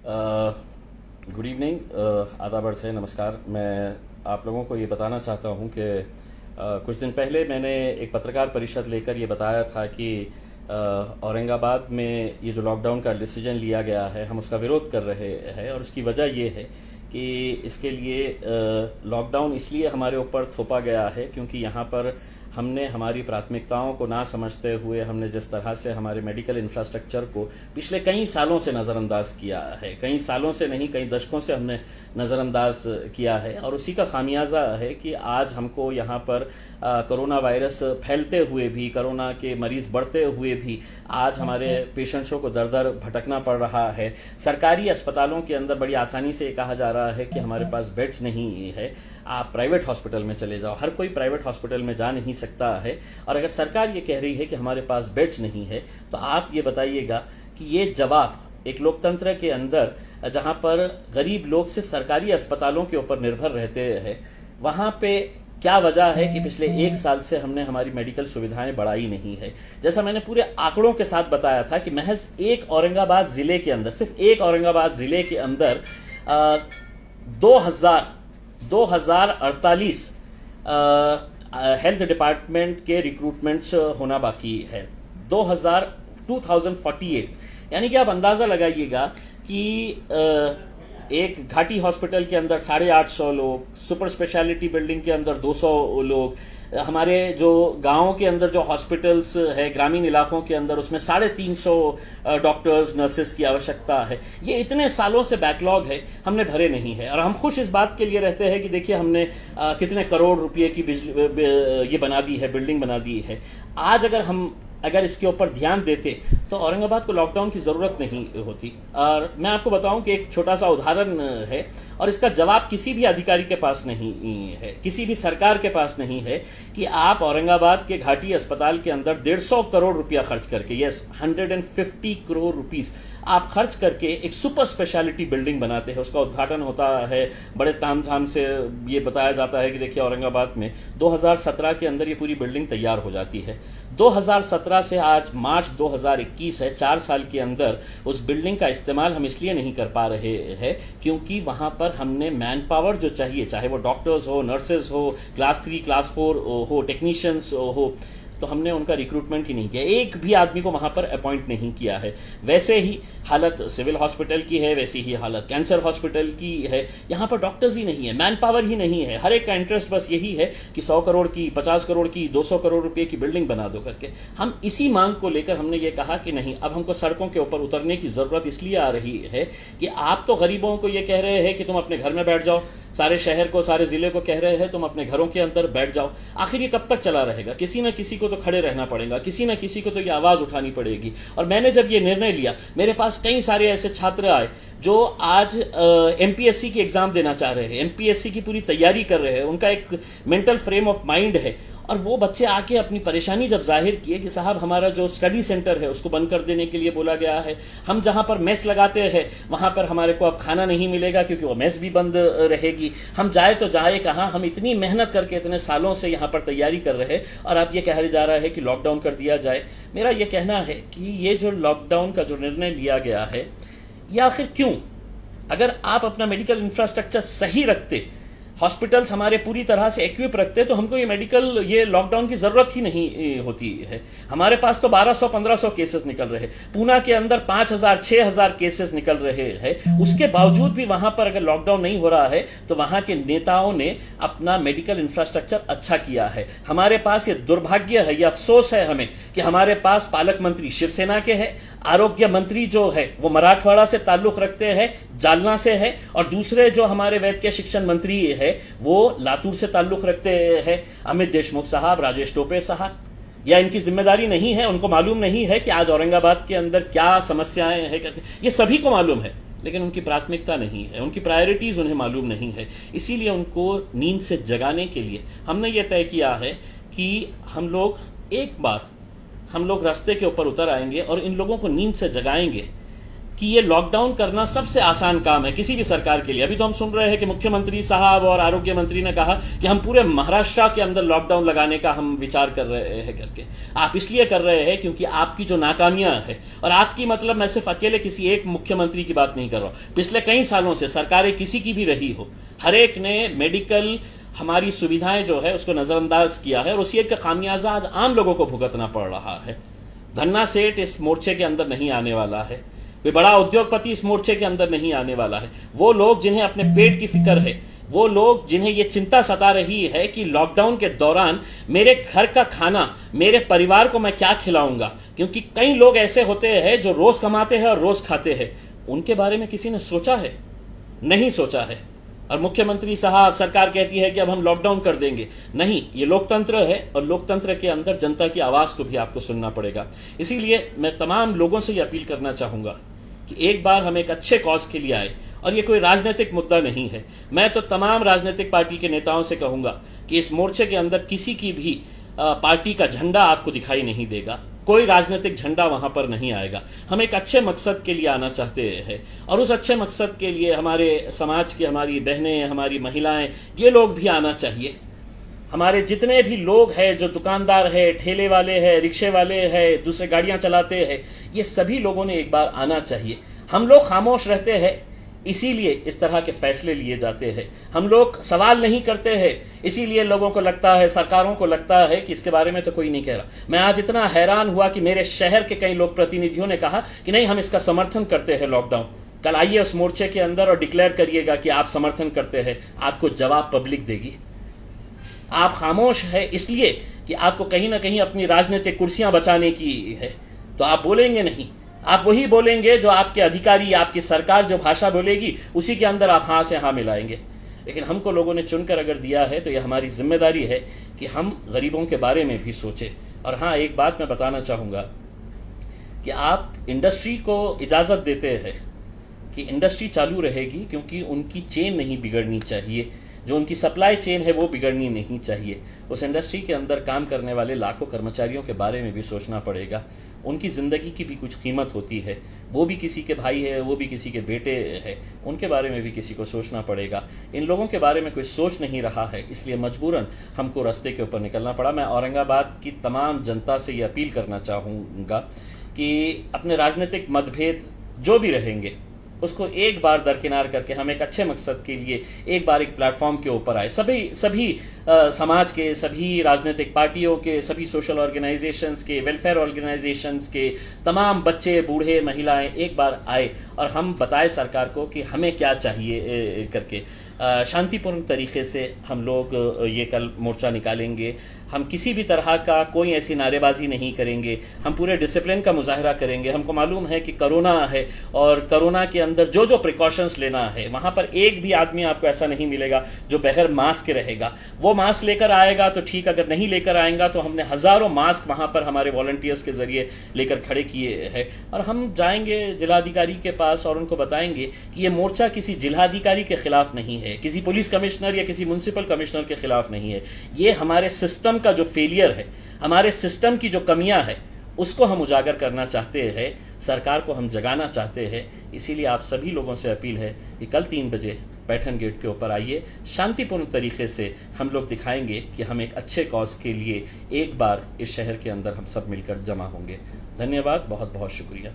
Good evening, आदाब अर्ज़ है, नमस्कार। मैं आप लोगों को ये बताना चाहता हूँ कि कुछ दिन पहले मैंने एक पत्रकार परिषद लेकर ये बताया था कि औरंगाबाद में ये जो लॉकडाउन का डिसीजन लिया गया है, हम उसका विरोध कर रहे हैं। और उसकी वजह ये है कि इसके लिए लॉकडाउन इसलिए हमारे ऊपर थोपा गया है क्योंकि यहाँ पर हमने हमारी प्राथमिकताओं को ना समझते हुए हमने जिस तरह से हमारे मेडिकल इंफ्रास्ट्रक्चर को पिछले कई सालों से नज़रअंदाज किया है, कई सालों से नहीं कई दशकों से हमने नज़रअंदाज किया है, और उसी का खामियाजा है कि आज हमको यहाँ पर कोरोना वायरस फैलते हुए भी, कोरोना के मरीज़ बढ़ते हुए भी आज हमारे पेशेंट्सों को दर दर भटकना पड़ रहा है। सरकारी अस्पतालों के अंदर बड़ी आसानी से कहा जा रहा है कि हमारे पास बेड्स नहीं है, आप प्राइवेट हॉस्पिटल में चले जाओ। हर कोई प्राइवेट हॉस्पिटल में जा नहीं सकता है, और अगर सरकार ये कह रही है कि हमारे पास बेड्स नहीं है, तो आप ये बताइएगा कि ये जवाब एक लोकतंत्र के अंदर जहां पर गरीब लोग सिर्फ सरकारी अस्पतालों के ऊपर निर्भर रहते हैं, वहां पे क्या वजह है कि पिछले एक साल से हमने हमारी मेडिकल सुविधाएं बढ़ाई नहीं है। जैसा मैंने पूरे आंकड़ों के साथ बताया था कि महज एक औरंगाबाद जिले के अंदर, सिर्फ एक औरंगाबाद जिले के अंदर 2048 हेल्थ डिपार्टमेंट के रिक्रूटमेंट्स होना बाकी है। 2048, यानी कि आप अंदाजा लगाइएगा कि एक घाटी हॉस्पिटल के अंदर 850 लोग, सुपर स्पेशलिटी बिल्डिंग के अंदर 200 लोग, हमारे जो गांवों के अंदर जो हॉस्पिटल्स है ग्रामीण इलाकों के अंदर, उसमें 350 डॉक्टर्स नर्सेस की आवश्यकता है। ये इतने सालों से बैकलॉग है, हमने भरे नहीं है। और हम खुश इस बात के लिए रहते हैं कि देखिए हमने कितने करोड़ रुपए की ये बना दी है, बिल्डिंग बना दी है। आज अगर इसके ऊपर ध्यान देते तो औरंगाबाद को लॉकडाउन की ज़रूरत नहीं होती। और मैं आपको बताऊं कि एक छोटा सा उदाहरण है, और इसका जवाब किसी भी अधिकारी के पास नहीं है, किसी भी सरकार के पास नहीं है, कि आप औरंगाबाद के घाटी अस्पताल के अंदर 150 करोड़ रुपया खर्च करके, यस 150 करोड़ रुपीस आप खर्च करके एक सुपर स्पेशलिटी बिल्डिंग बनाते हैं। उसका उद्घाटन होता है बड़े तामझाम से। ये बताया जाता है कि देखिए औरंगाबाद में 2017 के अंदर ये पूरी बिल्डिंग तैयार हो जाती है। 2017 से आज मार्च 2021 है, 4 साल के अंदर उस बिल्डिंग का इस्तेमाल हम इसलिए नहीं कर पा रहे हैं क्योंकि वहां पर हमने मैन पावर जो चाहिए, चाहे वो डॉक्टर्स हो, नर्सेज हो, क्लास 3 क्लास 4 हो, टेक्नीशियंस हो, तो हमने उनका रिक्रूटमेंट ही नहीं किया। एक भी आदमी को वहां पर अपॉइंट नहीं किया है। वैसे ही हालत सिविल हॉस्पिटल की है, वैसी ही हालत कैंसर हॉस्पिटल की है। यहां पर डॉक्टर्स ही नहीं है, मैन पावर ही नहीं है। हर एक का इंटरेस्ट बस यही है कि 100 करोड़ की, 50 करोड़ की, 200 करोड़ रुपए की बिल्डिंग बना दो करके। हम इसी मांग को लेकर हमने ये कहा कि नहीं, अब हमको सड़कों के ऊपर उतरने की जरूरत इसलिए आ रही है कि आप तो गरीबों को ये कह रहे हैं कि तुम अपने घर में बैठ जाओ, सारे शहर को, सारे जिले को कह रहे हैं तुम अपने घरों के अंदर बैठ जाओ। आखिर ये कब तक चला रहेगा? किसी न किसी को तो खड़े रहना पड़ेगा, किसी न किसी को तो ये आवाज उठानी पड़ेगी। और मैंने जब ये निर्णय लिया, मेरे पास कई सारे ऐसे छात्र आए जो आज एमपीएससी की एग्जाम देना चाह रहे हैं, एमपीएससी की पूरी तैयारी कर रहे हैं, उनका एक मेंटल फ्रेम ऑफ माइंड है। और वो बच्चे आके अपनी परेशानी जब जाहिर किए कि साहब हमारा जो स्टडी सेंटर है उसको बंद कर देने के लिए बोला गया है, हम जहां पर मेस लगाते हैं वहां पर हमारे को अब खाना नहीं मिलेगा क्योंकि वो मेस भी बंद रहेगी, हम जाए तो जाए कहां? हम इतनी मेहनत करके इतने सालों से यहां पर तैयारी कर रहे हैं और अब ये कहा जा रहा है कि लॉकडाउन कर दिया जाए। मेरा ये कहना है कि ये जो लॉकडाउन का जो निर्णय लिया गया है, या आखिर क्यों? अगर आप अपना मेडिकल इंफ्रास्ट्रक्चर सही रखते, हॉस्पिटल्स हमारे पूरी तरह से इक्विप रखते, तो हमको ये लॉकडाउन की जरूरत ही नहीं होती है। हमारे पास तो 1200-1500 केसेस निकल रहे हैं, पूना के अंदर 5000-6000 केसेस निकल रहे हैं। उसके बावजूद भी वहां पर अगर लॉकडाउन नहीं हो रहा है तो वहां के नेताओं ने अपना मेडिकल इंफ्रास्ट्रक्चर अच्छा किया है। हमारे पास ये दुर्भाग्य है, ये अफसोस है हमें कि हमारे पास पालक मंत्री शिवसेना के हैं, आरोग्य मंत्री जो है वो मराठवाड़ा से ताल्लुक रखते हैं, जालना से है, और दूसरे जो हमारे वैद्य शिक्षण मंत्री है वो लातूर से ताल्लुक रखते हैं, अमित देशमुख साहब, राजेश टोपे साहब। या इनकी जिम्मेदारी नहीं है, उनको मालूम नहीं है कि आज औरंगाबाद के अंदर क्या समस्याएं हैं? ये सभी को मालूम है, लेकिन उनकी प्राथमिकता नहीं है, उनकी प्रायोरिटीज उन्हें मालूम नहीं है। इसीलिए उनको नींद से जगाने के लिए हमने ये तय किया है कि हम लोग रास्ते के ऊपर उतर आएंगे और इन लोगों को नींद से जगाएंगे। कि ये लॉकडाउन करना सबसे आसान काम है किसी भी सरकार के लिए। अभी तो हम सुन रहे हैं कि मुख्यमंत्री साहब और आरोग्य मंत्री ने कहा कि हम पूरे महाराष्ट्र के अंदर लॉकडाउन लगाने का हम विचार कर रहे हैं करके। आप इसलिए कर रहे हैं क्योंकि आपकी जो नाकामियां है, और आपकी मतलब मैं सिर्फ अकेले किसी एक मुख्यमंत्री की बात नहीं कर रहा हूं, पिछले कई सालों से सरकारें किसी की भी रही हो, हर एक ने मेडिकल हमारी सुविधाएं जो है उसको नजरअंदाज किया है, और उसी का खामियाजा आज आम लोगों को भुगतना पड़ रहा है। धन्ना सेठ इस मोर्चे के अंदर नहीं आने वाला है, वे बड़ा उद्योगपति इस मोर्चे के अंदर नहीं आने वाला है। वो लोग जिन्हें अपने पेट की फिक्र है, वो लोग जिन्हें ये चिंता सता रही है कि लॉकडाउन के दौरान मेरे घर का खाना मेरे परिवार को मैं क्या खिलाऊंगा, क्योंकि कई लोग ऐसे होते हैं जो रोज कमाते हैं और रोज खाते हैं, उनके बारे में किसी ने सोचा है? नहीं सोचा है। और मुख्यमंत्री साहब, सरकार कहती है कि अब हम लॉकडाउन कर देंगे। नहीं, ये लोकतंत्र है और लोकतंत्र के अंदर जनता की आवाज को भी आपको सुनना पड़ेगा। इसीलिए मैं तमाम लोगों से ये अपील करना चाहूंगा कि एक बार हम एक अच्छे कॉज के लिए आए, और ये कोई राजनीतिक मुद्दा नहीं है। मैं तो तमाम राजनीतिक पार्टी के नेताओं से कहूंगा कि इस मोर्चे के अंदर किसी की भी पार्टी का झंडा आपको दिखाई नहीं देगा, कोई राजनीतिक झंडा वहां पर नहीं आएगा। हम एक अच्छे मकसद के लिए आना चाहते हैं, और उस अच्छे मकसद के लिए हमारे समाज की हमारी बहनें, हमारी महिलाएं, ये लोग भी आना चाहिए। हमारे जितने भी लोग हैं जो दुकानदार है, ठेले वाले हैं, रिक्शे वाले हैं, दूसरे गाड़ियां चलाते हैं, ये सभी लोगों ने एक बार आना चाहिए। हम लोग खामोश रहते हैं, इसीलिए इस तरह के फैसले लिए जाते हैं। हम लोग सवाल नहीं करते हैं, इसीलिए लोगों को लगता है, सरकारों को लगता है कि इसके बारे में तो कोई नहीं कह रहा। मैं आज इतना हैरान हुआ कि मेरे शहर के कई लोग प्रतिनिधियों ने कहा कि नहीं, हम इसका समर्थन करते हैं लॉकडाउन। कल आइए उस मोर्चे के अंदर और डिक्लेयर करिएगा कि आप समर्थन करते हैं, आपको जवाब पब्लिक देगी। आप खामोश है इसलिए कि आपको कहीं ना कहीं अपनी राजनीतिक कुर्सियां बचाने की है, तो आप बोलेंगे नहीं। आप वही बोलेंगे जो आपके अधिकारी, आपकी सरकार जो भाषा बोलेगी उसी के अंदर आप हाँ से हाँ मिलाएंगे। लेकिन हमको लोगों ने चुनकर अगर दिया है तो यह हमारी जिम्मेदारी है कि हम गरीबों के बारे में भी सोचें। और हाँ, एक बात मैं बताना चाहूंगा कि आप इंडस्ट्री को इजाजत देते हैं कि इंडस्ट्री चालू रहेगी, क्योंकि उनकी चेन नहीं बिगड़नी चाहिए, जो उनकी सप्लाई चेन है वो बिगड़नी नहीं चाहिए। उस इंडस्ट्री के अंदर काम करने वाले लाखों कर्मचारियों के बारे में भी सोचना पड़ेगा। उनकी जिंदगी की भी कुछ कीमत होती है, वो भी किसी के भाई है, वो भी किसी के बेटे हैं, उनके बारे में भी किसी को सोचना पड़ेगा। इन लोगों के बारे में कोई सोच नहीं रहा है, इसलिए मजबूरन हमको रास्ते के ऊपर निकलना पड़ा। मैं औरंगाबाद की तमाम जनता से ये अपील करना चाहूँगा कि अपने राजनीतिक मतभेद जो भी रहेंगे उसको एक बार दरकिनार करके हम एक अच्छे मकसद के लिए एक बार एक प्लेटफॉर्म के ऊपर आए। सभी समाज के, सभी राजनीतिक पार्टियों के, सभी सोशल ऑर्गेनाइजेशंस के, वेलफेयर ऑर्गेनाइजेशंस के तमाम बच्चे, बूढ़े, महिलाएं एक बार आए और हम बताएं सरकार को कि हमें क्या चाहिए करके। शांतिपूर्ण तरीके से हम लोग ये कल मोर्चा निकालेंगे। हम किसी भी तरह का कोई ऐसी नारेबाजी नहीं करेंगे, हम पूरे डिसिप्लिन का मुजाहरा करेंगे। हमको मालूम है कि कोरोना है, और कोरोना के अंदर जो जो प्रिकॉशंस लेना है, वहां पर एक भी आदमी आपको ऐसा नहीं मिलेगा जो बगैर मास्क के रहेगा। वो मास्क लेकर आएगा तो ठीक, अगर नहीं लेकर आएगा तो हमने हजारों मास्क वहां पर हमारे वॉलंटियर्स के जरिए लेकर खड़े किए हैं, और हम जाएंगे जिलाधिकारी के पास और उनको बताएंगे कि ये मोर्चा किसी जिलाधिकारी के खिलाफ नहीं है, किसी पुलिस कमिश्नर या किसी म्युनिसिपल कमिश्नर के खिलाफ नहीं है। ये हमारे सिस्टम का जो फेलियर है, हमारे सिस्टम की जो कमियां है, उसको हम उजागर करना चाहते हैं, सरकार को हम जगाना चाहते हैं। इसीलिए आप सभी लोगों से अपील है कि कल 3 बजे पैठन गेट के ऊपर आइए। शांतिपूर्ण तरीके से हम लोग दिखाएंगे कि हम एक अच्छे कॉज के लिए एक बार इस शहर के अंदर हम सब मिलकर जमा होंगे। धन्यवाद, बहुत बहुत शुक्रिया।